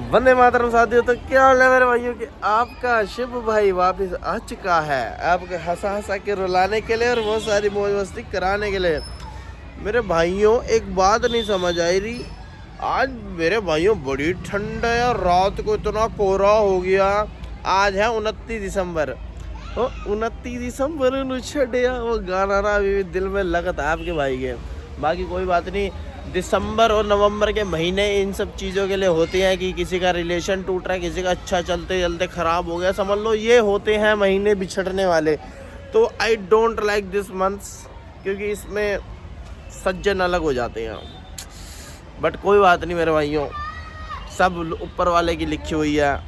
वंदे मातरम साथियों। तो क्या हाल है मेरे भाइयों कि आपका शिव भाई वापस आ चुका है आपके हंसा हंसा के रुलाने के लिए और बहुत सारी मौज मस्ती कराने के लिए। मेरे भाइयों एक बात नहीं समझ आई रही, आज मेरे भाइयों बड़ी ठंड है यार, रात को इतना कोहरा हो गया। आज है 29 दिसंबर। 29 दिसंबर छड़िया वो गाना ना अभी भी दिल में लगता है आपके भाई के। बाकी कोई बात नहीं, दिसंबर और नवंबर के महीने इन सब चीज़ों के लिए होते हैं कि किसी का रिलेशन टूट रहा है, किसी का अच्छा चलते चलते ख़राब हो गया, समझ लो ये होते हैं महीने बिछड़ने वाले। तो I don't like this months, क्योंकि इसमें सज्जन अलग हो जाते हैं। बट कोई बात नहीं मेरे भाइयों, सब ऊपर वाले की लिखी हुई है।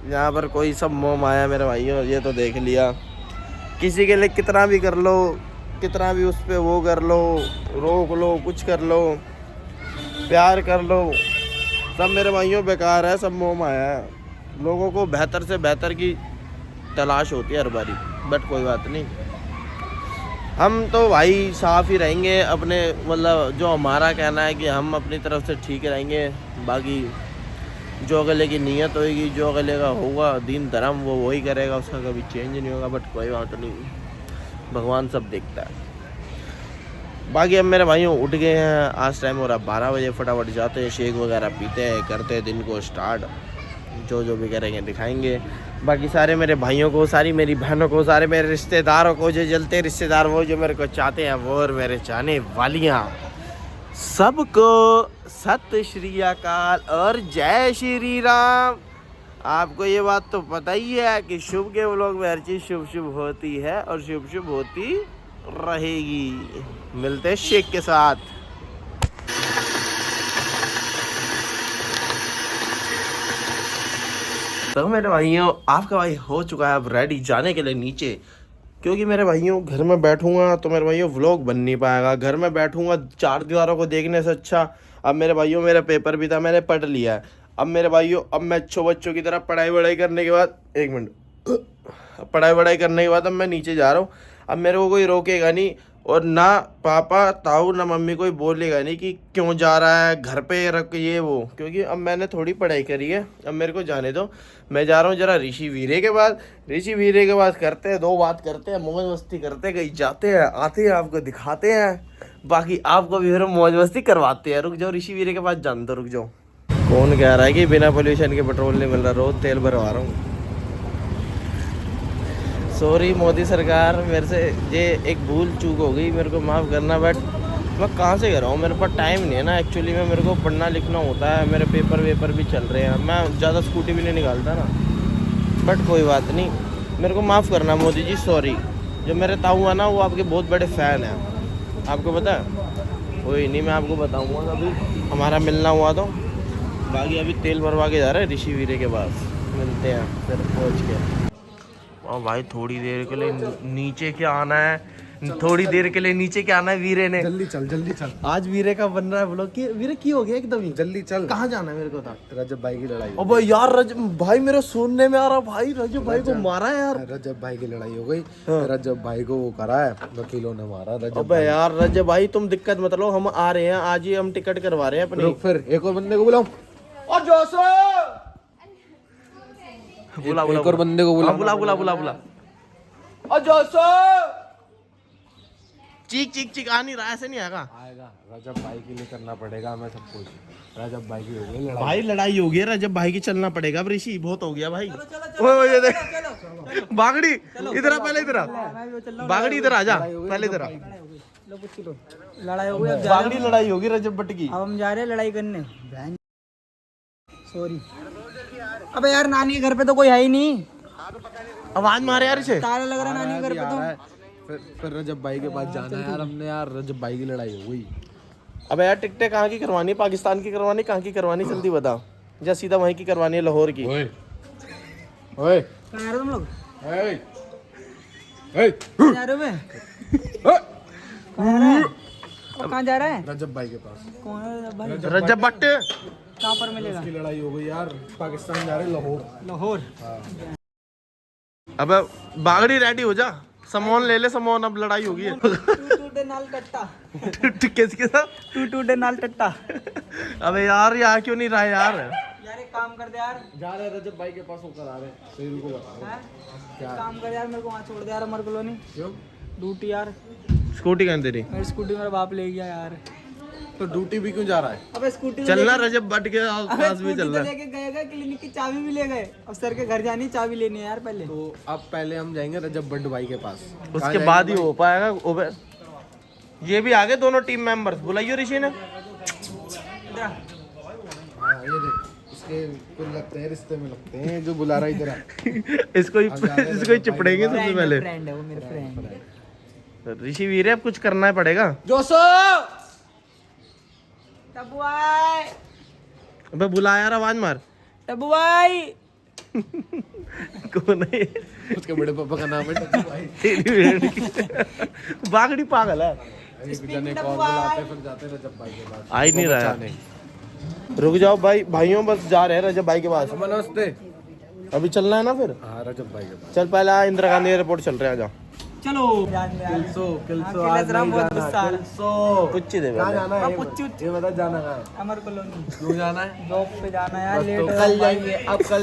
यहाँ पर कोई सब मोह माया मेरे भाइयों, ये तो देख लिया। किसी के लिए कितना भी कर लो, कितना भी उस पर वो कर लो, रोक लो, कुछ कर लो, प्यार कर लो, सब मेरे भाइयों बेकार है, सब मोह माया है। लोगों को बेहतर से बेहतर की तलाश होती है हर बारी। बट कोई बात नहीं, हम तो भाई साफ ही रहेंगे अपने, मतलब जो हमारा कहना है कि हम अपनी तरफ से ठीक रहेंगे। बाकी जो अगले की नीयत होगी, जो अगले का होगा दीन धर्म, वो वही करेगा, उसका कभी चेंज नहीं होगा। बट कोई बात नहीं, भगवान सब देखता है। बाकी अब मेरे भाइयों उठ गए हैं, आज टाइम हो रहा 12 बजे। फटाफट जाते हैं, शेक वगैरह पीते हैं, करते हैं दिन को स्टार्ट। जो भी करेंगे दिखाएंगे। बाकी सारे मेरे भाइयों को, सारी मेरी बहनों को, सारे मेरे रिश्तेदारों को, जो जलते रिश्तेदार वो जो मेरे को चाहते हैं वो, और मेरे चाहने वालियाँ सबको सत श्री अकाल और जय श्री राम। आपको ये बात तो पता ही है कि शुभ के व्लॉग में हर चीज़ शुभ शुभ होती है और शुभ शुभ होती रहेगी। मिलते हैं शेक के साथ। तो मेरे भाइयों आपका भाई हो चुका है अब रेडी जाने के लिए नीचे, क्योंकि मेरे भाइयों घर में बैठूंगा तो मेरे भाइयों व्लॉग बन नहीं पाएगा। घर में बैठूंगा चार दीवारों को देखने से अच्छा, अब मेरे भाइयों मेरा पेपर भी था, मैंने पढ़ लिया है। अब मेरे भाइयों अब मैं अच्छे बच्चों की तरह पढ़ाई वढ़ाई करने के बाद, एक मिनट, पढ़ाई वढ़ाई करने के बाद अब मैं नीचे जा रहा हूँ। अब मेरे को कोई रोकेगा नहीं, और ना पापा ताऊ ना मम्मी कोई बोलेगा नहीं कि क्यों जा रहा है घर पे रख ये वो, क्योंकि अब मैंने थोड़ी पढ़ाई करी है। अब मेरे को जाने दो, मैं जा रहा हूँ जरा ऋषि वीरे के बाद। ऋषि वीरे के बाद करते हैं, दो बात करते हैं, मौज मस्ती करते हैं, कहीं जाते हैं आते हैं, आपको दिखाते हैं। बाकी आपको भी फिर मौज मस्ती करवाते हैं। रुक जाओ, ऋषि वीरे के पास जान दो, रुक जाओ। कौन कह रहा है कि बिना पोल्यूशन के पेट्रोल नहीं मिल रहा, रोज तेल भरवा रहा हूँ। सॉरी मोदी सरकार, मेरे से ये एक भूल चूक हो गई, मेरे को माफ़ करना। बट मैं कहाँ से कर रहा हूँ, मेरे पास टाइम नहीं है ना एक्चुअली में, मेरे को पढ़ना लिखना होता है, मेरे पेपर वेपर भी चल रहे हैं, मैं ज़्यादा स्कूटी भी नहीं निकालता ना। बट कोई बात नहीं, मेरे को माफ़ करना मोदी जी, सॉरी। जो मेरे ताऊ है ना वो आपके बहुत बड़े फ़ैन हैं, आपको पता है। कोई नहीं, मैं आपको बताऊँगा कभी हमारा मिलना हुआ तो। बाकी अभी तेल भरवा के जा रहे हैं ऋषि वीरे के पास, मिलते हैं फिर पहुँच के। और भाई थोड़ी देर के लिए नीचे क्या आना है, थोड़ी देर के लिए नीचे क्या आना है वीरे ने। जल्दी चल जल्दी चल। आज वीरे का बन रहा है व्लॉग कि वीरे की हो गया एकदम ही। जल्दी चल। कहाँ जाना है मेरे को था? रजब भाई की लड़ाई। अबे यार रजब भाई, मेरे सुनने में आ रहा भाई रजब भाई को मारा है यार। रजब भाई की लड़ाई हो गई। रजब भाई को वो करा है, वकीलों ने मारा रजब। अबे यार रजब भाई तुम दिक्कत मत लो, हम आ रहे हैं आज ही, हम टिकट करवा रहे हैं अपने। फिर एक और बंदे को बुलाओ। और जोशो बुला बुला, एक और बंदे को बुला बुला बुला बुला बुला। और जोशो चीख चीख चीख आ नहीं रहा, ऐसे नहीं आएगा। आएगा, रजब भाई के लिए करना पड़ेगा हमें सब कुछ। रजब भाई की हो गई लड़ाई। भाई लड़ाई हो गई है, रजब भाई की चलना पड़ेगा। अब ऋषि बहुत हो गया भाई। ओए देख बागड़ी इधर आ, पहले इधर आ, बागड़ी इधर आ जा, पहले इधर आ। लड़ाई हो गई, अब बागड़ी लड़ाई होगी रजब भट्ट की। अब हम जा रहे हैं लड़ाई करने। सॉरी। अबे यार नानी के घर पे तो कोई है ही नहीं, आवाज मारे यार इसे। ताला लग रहा है नानी के घर पे तो। फिर रजब भाई के पास जाना है यार हमने। यार रजब भाई की लड़ाई हो गई। अबे यार टिकटें कहाँ की करवानी, पाकिस्तान की करवानी, कहाँ की करवानी, जल्दी बता। या सीधा वहीं की करवानी है, लाहौर की। ओए ओए कहाँ जा रहे हो तुम लोग? ओए ओए कहाँ जा रहे हो बे? कहाँ जा रहा है? रजब भाई के पास। कौन है रजब भाई? रजब भट्ट कहाँ पर मिलेगा? उसकी लड़ाई हो गई यार, पाकिस्तान जा रहे लाहौर। लाहौर। अबे बागड़ी रेडी हो जा, समोन ले ले समोन, अब लड़ाई होगी है। टूटे नाल टट्टा। किसके साथ? टूटे नाल टट्टा। अबे यार यहाँ क्यों नहीं रहा यार? यार यार एक काम कर दे यार। जा रहे रजब भाई के पास होकर आ रहे हैं, शेरू को बता रहे हैं? हैं। क्या एक काम कर यार, मेरे को वहाँ छोड़ दे यार, अमर कॉलोनी क्यों? ड्यूटी यार। स्कूटी कहाँ तेरी? मेरी स्कूटी मेरा बाप ले गया यार। तो ड्यूटी भी क्यों जा रहा है? अबे स्कूटी चलना रजब भट्ट के पास भी चलना। लेके गए, क्लिनिक की चाबी भी ले गए। अब सर के घर जानी, चाबी लेनी है यार पहले। तो अब पहले हम जाएंगे रजब भट्ट भाई के पास, उसके बाद ही हो पाएगा। ओबे ये भी आगे दोनों टीम मेंबर्स, बुलाइयो ऋषि ने। हाँ ये देख, इसके कुल लगते हैं, रिश्ते में लगते हैं जो बुला रहा है इधर। इसको ही चिपड़ेंगे सबसे पहले। फ्रेंड है वो, मेरा फ्रेंड है। ऋषि वीरे अब कुछ करना पड़ेगा। जोशो टब्बू भाई, अबे बुला यार, आवाज मार। टब्बू भाई। कौन है? उसके बड़े पापा का नाम है टब्बू भाई। तेरी बेटी की। बागड़ी पागल है। एक जने कॉल बुलाते फिर जाते रजब भाई के पास। आ ही नहीं रहा बचाने। रुक जाओ भाई, भाइयों बस जा रहे हैं रजब भाई के पास। नमस्ते। अभी चलना है ना फिर? हाँ रजब भाई के पास। चल पहले इंदिरा गांधी एयरपोर्ट चल रहे हैं, आ जाओ। चलो किल्सो किल्सो हाँ, आज राम नहीं बहुत जाना। गुस्सा आ रहा है। किल्सो पुच्ची दे कहाँ पहले। जाना है? हाँ, ये पुच्ची बता- ये बता जाना कहाँ है? अमर कॉलोनी क्यों जाना है? जॉब पे जाना है यार, बस लेट तो हो कल रहा है। जाएंगे, अब कल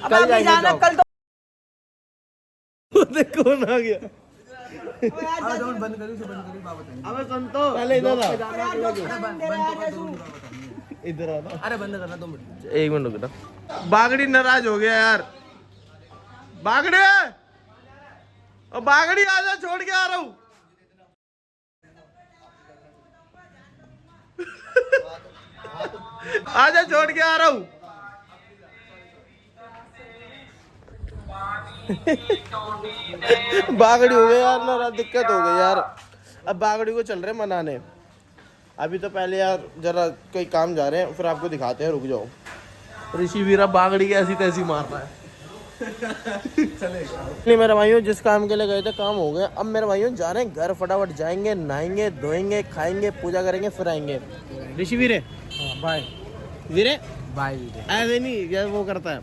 अब अभी जाना, कल तो कौन आ गया? बंद करी से बंद करी बाबा। अबे संतो पहले इधर आ। यार इधर आ ना। अरे बंद करना 2 मिनट। एक मिनट रुक ना। बागड़ी नाराज हो गया यार। बागड़ी, ओ बागड़ी आजा, छोड़ के आ रहा हूँ। आजा, छोड़ के आ रहा हूँ। बागड़ी हो गया यार ना, दिक्कत हो गई यार। अब बागड़ी को चल रहे मनाने। अभी तो पहले यार जरा कोई काम जा रहे हैं, फिर आपको दिखाते हैं, रुक जाओ। ऋषि वीरा बागड़ी की ऐसी तैसी मार रहा है। नहीं मेरे भाइयों, जिस काम के लिए गए थे काम हो गया। अब मेरे भाइयों जा रहे हैं घर, फटाफट जाएंगे, नहाएंगे, धोएंगे, खाएंगे, पूजा करेंगे, फिर आएंगे। ऋषि वीरे बाय वीरे बाय। ऐसे नहीं यार, वो करता है।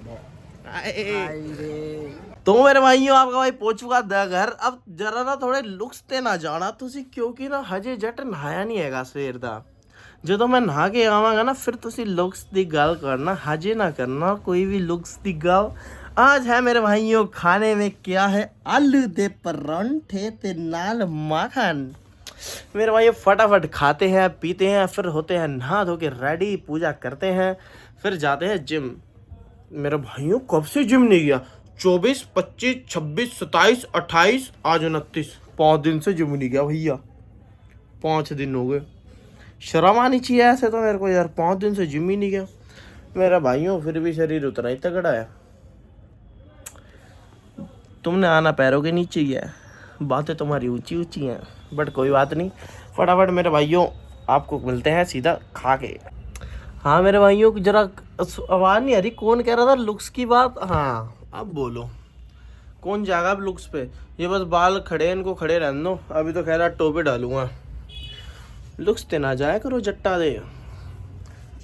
तो मेरे भाइयों, आपका भाई पहुंच चुका था घर। अब जरा ना थोड़े लुक्स ते ना जाना तुसी, क्योंकि ना हजे जट नहाया नहीं हैगा सवेर दा। जो मैं नहा के आवांगा ना, फिर तुसी लुक्स दी गल करना, हजे ना करना कोई भी लुक्स दी गल। आज है मेरे भाइयों खाने में क्या है, आलू दे परांठे ते नाल माखन। मेरे भाइयों फटाफट खाते हैं, पीते हैं, फिर होते हैं नहा धो के रेडी, पूजा करते हैं, फिर जाते हैं जिम। मेरे भाइयों कब से जिम नहीं गया? 24, 25, 26, 27, 28, आज 29, 5 दिन से जिम नहीं गया भैया। 5 दिन हो गए। शर्म आनी चाहिए ऐसे तो मेरे को यार, 5 दिन से जिम ही नहीं गया। मेरा भाइयों फिर भी शरीर उतना ही तगड़ा है। तुमने आना पैरों के नीचे ही है, बातें तुम्हारी ऊंची ऊंची हैं, बट कोई बात नहीं। फटाफट मेरे भाइयों आपको मिलते हैं सीधा खा के। हाँ मेरे भाइयों जरा आवाज़ नहीं आ रही, कौन कह रहा था लुक्स की बात? हाँ अब बोलो, कौन जाएगा अब लुक्स पे? ये बस बाल खड़े, इनको खड़े रहने दो। अभी तो कह रहा टोपे डालूंगा। लुक्स ते ना जाया करो जट्टा दे,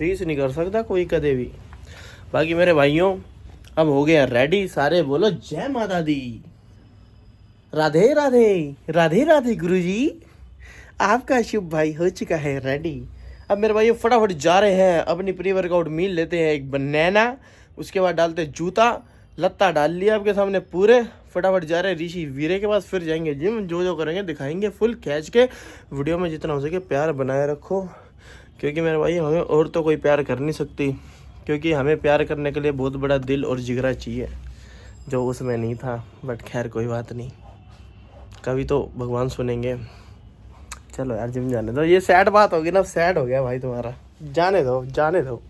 रीस नहीं कर सकता कोई कदे भी। बाकी मेरे भाइयों अब हो गया रेडी, सारे बोलो जय माता दी। राधे राधे राधे राधे गुरुजी, आपका शुभ भाई हो चुका है रेडी। अब मेरे भाइयों फटाफट जा रहे हैं, अपनी प्री वर्कआउट मील लेते हैं, एक बनाना, उसके बाद डालते हैं जूता, लत्ता डाल लिया आपके सामने पूरे। फटाफट जा रहे हैं ऋषि वीरे के पास, फिर जाएंगे जिम। जो करेंगे दिखाएंगे फुल खींच के। वीडियो में जितना हो सके प्यार बनाए रखो, क्योंकि मेरे भाई हमें और तो कोई प्यार कर नहीं सकती, क्योंकि हमें प्यार करने के लिए बहुत बड़ा दिल और जिगरा चाहिए, जो उसमें नहीं था। बट खैर कोई बात नहीं, कभी तो भगवान सुनेंगे। चलो यार जिम जाने दो, ये सैड बात होगी ना, सैड हो गया भाई तुम्हारा, जाने दो जाने दो।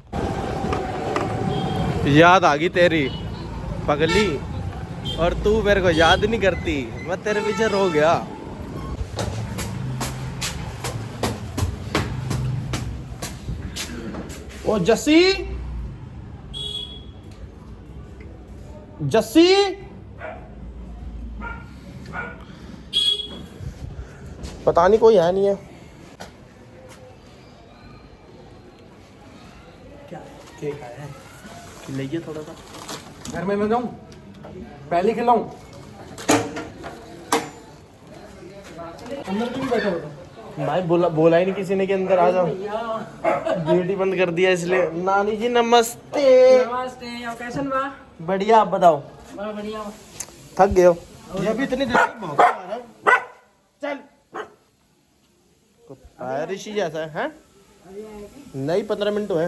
याद आ गई तेरी पगली, और तू मेरे को याद नहीं करती, मैं तेरे पीछे रो गया। ओ जस्सी, जस्सी, पता नहीं कोई है नहीं है। क्या केक आया है? लीजिए थोड़ा सा। घर में मैं जाऊं, पहले खिलाऊं। अंदर क्यों बैठा होता? भाई बोला ही नहीं किसी ने कि अंदर आ जाओ। गेट ही बंद कर दिया इसलिए। नानी जी नमस्ते। नमस्ते, और कैसन बा? बढ़िया, आप बताओ। बढ़िया। थक गए हो? ये भी इतनी देर तक भौंका रहा है। चल कुत्ता है, ऋषि जैसा है, हैं? नहीं 15 मिनट हुए।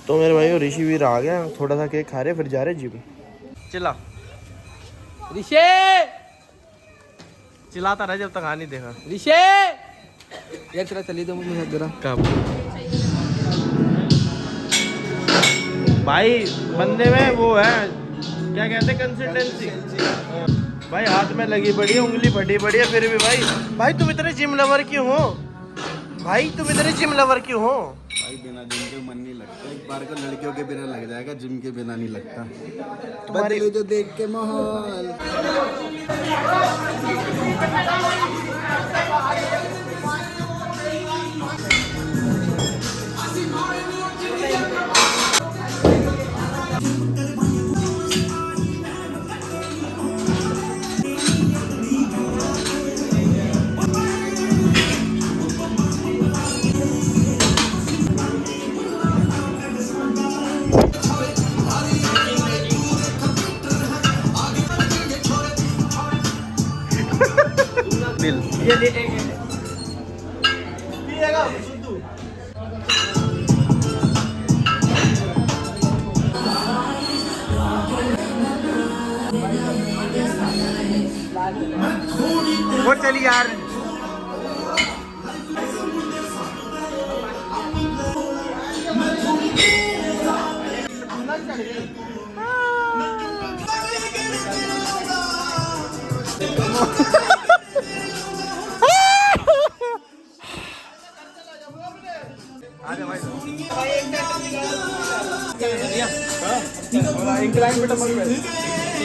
तो मेरे भाई ऋषि भी आ गया, थोड़ा सा केक खा रहे फिर जा रहे जिम। चिल्ला ऋषे, चिल्लाता रहा जब तक आ नहीं देखा। ऋषे यार तेरा चली तो मुझे जरा कब भाई बंदे में वो है, क्या कहते हैं, कंसिस्टेंसी। भाई हाथ में लगी पड़ी है, उंगली फटी पड़ी है, फिर भी भाई तुम इतने जिम लवर क्यों हो? भाई तुम इतने जिम लवर क्यों हो? भाई बिना जिम के मन नहीं लगता। एक बार को लड़कियों के बिना लग जाएगा, जिम के बिना नहीं लगता। तुम्हारी बदले जो देख के माहौल। दिल ये ले एक पिएगा सिद्धू। वो चली यार।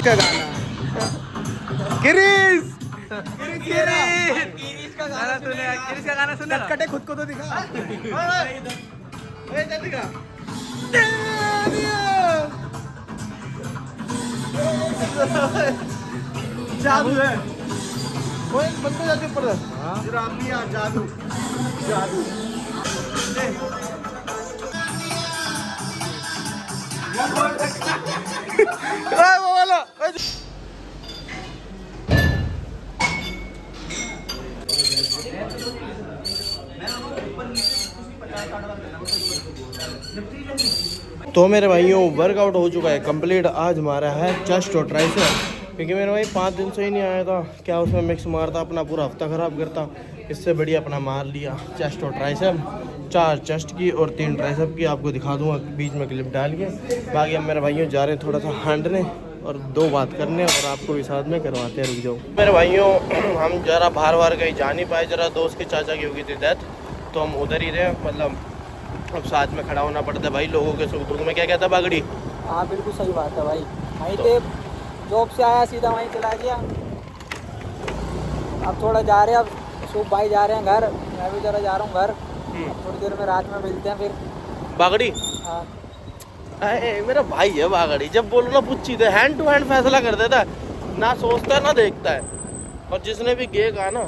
का गाना गिरीश गिरीश का गाना सुने, गिरीश का गाना सुने। कटे खुद को तो दिखा। जादू है वो, एक बंदे जाके ऊपर रामी यार, जादू जादू। वो वाला तो मेरे भाइयों वर्कआउट हो चुका है कंप्लीट। आज हमारा है चेस्ट और ट्राइसेप, क्योंकि मेरे भाई 5 दिन से ही नहीं आया था। क्या उसमें मिक्स मारता, अपना पूरा हफ्ता ख़राब करता। इससे बढ़िया अपना मार लिया चेस्ट और ट्राइसेप। 4 चेस्ट की और 3 ट्राइसेप की आपको दिखा दूंगा बीच में क्लिप डाल के। बाकी हम मेरे भाइयों जा रहे हैं थोड़ा सा हांडने और 2 बात करने, और आपको भी साथ में करवाते हैं। रुक जाओ मेरे भाइयों, हम ज़रा बाहर कहीं जा नहीं पाए। ज़रा दोस्त के चाचा की हो गई थी डेथ, तो हम उधर ही रहे। मतलब अब साथ में खड़ा होना पड़ता है भाई लोगों के सुख दुख में। क्या कहता है बागड़ी? हाँ बिल्कुल सही बात है भाई। वहीं पे जॉब से आया सीधा वहीं चला गया। अब थोड़ा जा रहे हैं, अब शुभ भाई जा रहे हैं घर, मैं भी जरा जा रहा हूँ घर। अब थोड़ी देर में रात में मिलते हैं फिर। बागड़ी हाँ मेरा भाई है बागड़ी। जब बोलो ना पुच्छी दे, हैंड टू हैंड फैसला कर देता है, ना सोचता है ना देखता है। और जिसने भी गे कहा ना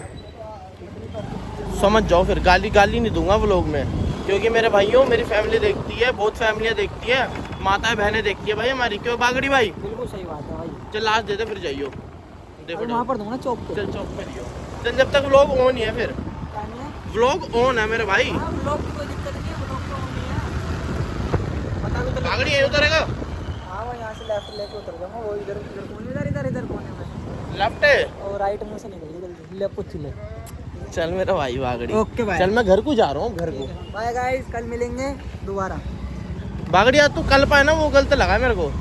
समझ जाओ, फिर गाली नहीं दूंगा व्लॉग में, क्योंकि मेरे भाइयों मेरी फैमिली देखती है, बहुत फैमिलियाँ देखती है, माताएं बहनें देखती है भाई हमारी। क्यों बागड़ी भाई? बिल्कुल सही बात है भाई। चल लास्ट दे दे फिर जाइयो। देखो वहाँ पर दूंगा चौक पे। चल चौक पे लियो। चल जब तक व्लॉग ऑन ही है, फिर क्या नहीं है? व्लॉग ऑन है मेरे भाई। हाँ, ब्लॉक की कोई दिक्कत नहीं है, ब्लॉक तो नहीं है। पता भी तो बागड़ी यहीं उतरेगा? हाँ वो यहाँ से लेफ्ट लेके उतर जाऊंगा। वो इधर इधर कोने में, लेफ्ट है और राइट मुंह से निकल जल्दी ले पुछ ले। चल मेरा भाई बागड़ी। ओके भाई। चल मैं घर को जा रहा हूँ, घर को। बाय गाइस, कल मिलेंगे दोबारा। बागड़ी आज तू कल पाए ना, वो गलत लगा मेरे को।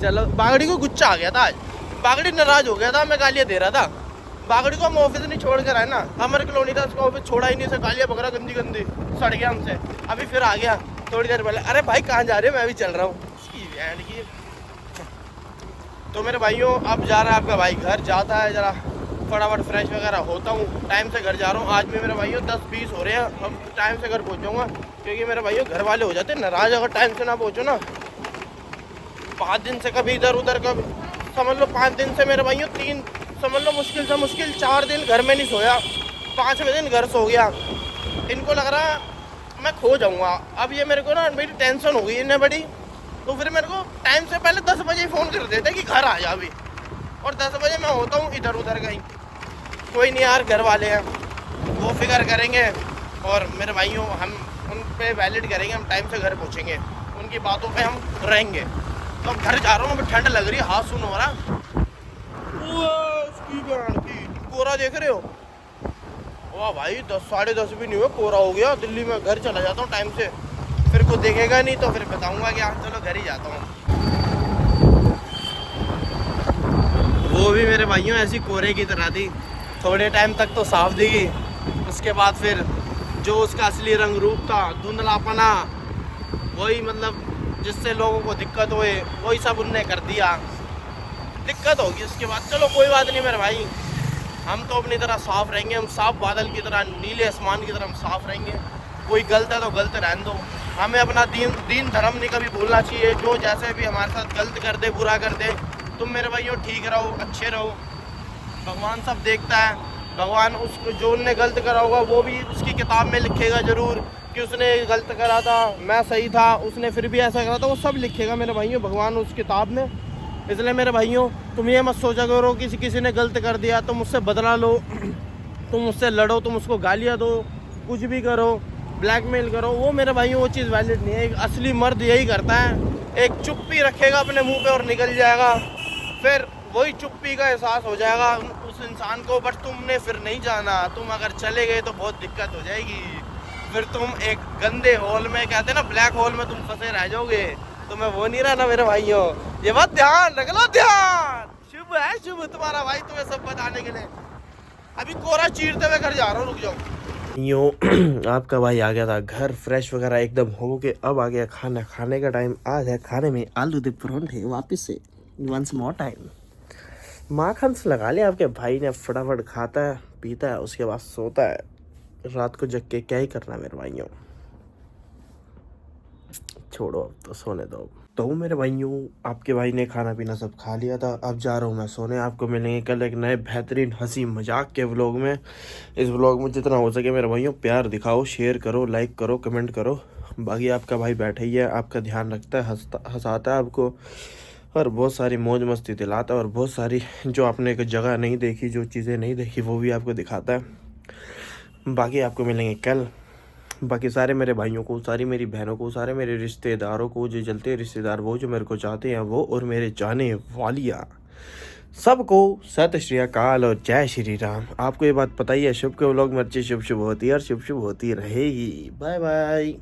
चलो बागड़ी को गुस्सा आ गया था आज। बागड़ी नाराज हो गया था, मैं गालियाँ दे रहा था। बागड़ी को हम ऑफिस नहीं छोड़ कर आए ना, अमर कॉलोनी था, उसको ऑफिस छोड़ा ही नहीं। से गालियाँ पकड़ा गंदी गंदी, सड़ गया हमसे। अभी फिर आ गया थोड़ी देर पहले। अरे भाई कहाँ जा रहे हो? मैं भी चल रहा हूँ। तो मेरे भाइयों अब जा रहा है आपका भाई घर। जाता है जरा फटाफट फ्रेश वगैरह होता हूँ, टाइम से घर जा रहा हूँ। आज भी मेरे भाइयों 10-20 हो रहे हैं, अब टाइम से घर पहुँच जाऊँगा, क्योंकि मेरे भाइयों घर वाले हो जाते हैं नाराज अगर टाइम से ना पहुँचो ना। 5 दिन से कभी इधर उधर, कभी समझ लो 5 दिन से मेरे भाइयों 3 समझ लो मुश्किल से मुश्किल 4 दिन घर में नहीं सोया। 5वें दिन घर सो गया। इनको लग रहा मैं खो जाऊंगा। अब ये मेरे को ना मेरी टेंशन हो गई इन्हें बड़ी, तो फिर मेरे को टाइम से पहले 10 बजे फ़ोन कर देते कि घर आ जा अभी, और 10 बजे मैं होता हूँ इधर उधर कहीं। कोई नहीं यार, घर वाले हैं वो फिक्र करेंगे, और मेरे भाइयों हम उन पे वैलिड करेंगे, हम टाइम से घर पहुँचेंगे, उनकी बातों पे हम रहेंगे। तो अब घर जा रहा हूँ, अभी ठंड लग रही है, हाथ सुन हो रहा। कोहरा देख रहे हो? वाह भाई, 10 साढ़े 10 भी नहीं हुआ, कोहरा हो गया। दिल्ली में घर चला जाता हूँ टाइम से, फिर कोई देखेगा नहीं तो फिर बताऊंगा क्या। चलो घर ही जाता हूँ। वो भी मेरे भाइयों ऐसी कोहरे की तरह थी, थोड़े टाइम तक तो साफ दिखी, उसके बाद फिर जो उसका असली रंग रूप था, धुंधलापना, वही मतलब जिससे लोगों को दिक्कत हुए, वही सब उनने कर दिया। दिक्कत होगी उसके बाद। चलो कोई बात नहीं मेरे भाई, हम तो अपनी तरह साफ रहेंगे, हम साफ बादल की तरह, नीले आसमान की तरह हम साफ रहेंगे। कोई गलत है तो गलत रहने दो, हमें अपना दीन धर्म नहीं कभी भूलना चाहिए। जो जैसे भी हमारे साथ गलत कर दे, बुरा कर दे, तुम मेरे भाइयों ठीक रहो, अच्छे रहो। भगवान सब देखता है, भगवान उसको जो उनने गलत करा होगा वो भी उसकी किताब में लिखेगा ज़रूर कि उसने गलत करा था, मैं सही था, उसने फिर भी ऐसा करा था, वो सब लिखेगा मेरे भाइयों भगवान उस किताब में। इसलिए मेरे भाइयों तुम ये मत सोचा करो किसी ने गलत कर दिया तुम उससे बदला लो, तुम उससे लड़ो, तुम उसको गालियाँ दो, कुछ भी करो, ब्लैकमेल करो, वो मेरे भाइयों वो चीज़ वैलिड नहीं है। एक असली मर्द यही करता है, एक चुप्पी रखेगा अपने मुंह पे और निकल जाएगा, फिर वही चुप्पी का एहसास हो जाएगा उस इंसान को। बट तुमने फिर नहीं जाना, तुम अगर चले गए तो बहुत दिक्कत हो जाएगी, फिर तुम एक गंदे होल में, कहते हैं ना ब्लैक होल में तुम फंसे रह जाओगे। तो मैं वो नहीं रहना मेरे भाइयों, ये बात ध्यान रख लो, ध्यान। शुभ है शुभ तुम्हारा भाई, तुम्हें सब बताने के लिए। अभी कोहरा चीरते हुए घर जा रहा हूँ, रुक जाओ। यूँ आपका भाई आ गया था घर, फ्रेश वगैरह एकदम हो के अब आ गया खाना खाने का टाइम। आज है खाने में आलू दे परोंठे, वापस से वंस मोर टाइम। माखन से लगा लिया आपके भाई ने, फटाफट खाता है पीता है उसके बाद सोता है। रात को जग के क्या ही करना मेरे भाइयों, छोड़ो अब तो सोने दो। तो मेरे भाइयों आपके भाई ने खाना पीना सब खा लिया था, अब जा रहा हूँ मैं सोने। आपको मिलेंगे कल एक नए बेहतरीन हंसी मजाक के व्लॉग में। इस व्लॉग में जितना हो सके मेरे भाइयों प्यार दिखाओ, शेयर करो, लाइक करो, कमेंट करो। बाकी आपका भाई बैठा ही है, आपका ध्यान रखता है, हंसाता है आपको, और बहुत सारी मौज मस्ती दिलाता है, और बहुत सारी जो आपने एक जगह नहीं देखी, जो चीज़ें नहीं देखी वो भी आपको दिखाता है। बाकी आपको मिलेंगे कल। बाकी सारे मेरे भाइयों को, सारी मेरी बहनों को, सारे मेरे रिश्तेदारों को, जो जलते रिश्तेदार, वो जो मेरे को चाहते हैं वो, और मेरे जाने वालियाँ सबको सत श्री अकाल और जय श्री राम। आपको ये बात पता ही है, शुभ के व्लॉग में अच्छी शुभ शुभ होती है और शुभ शुभ होती रहेगी। Bye bye.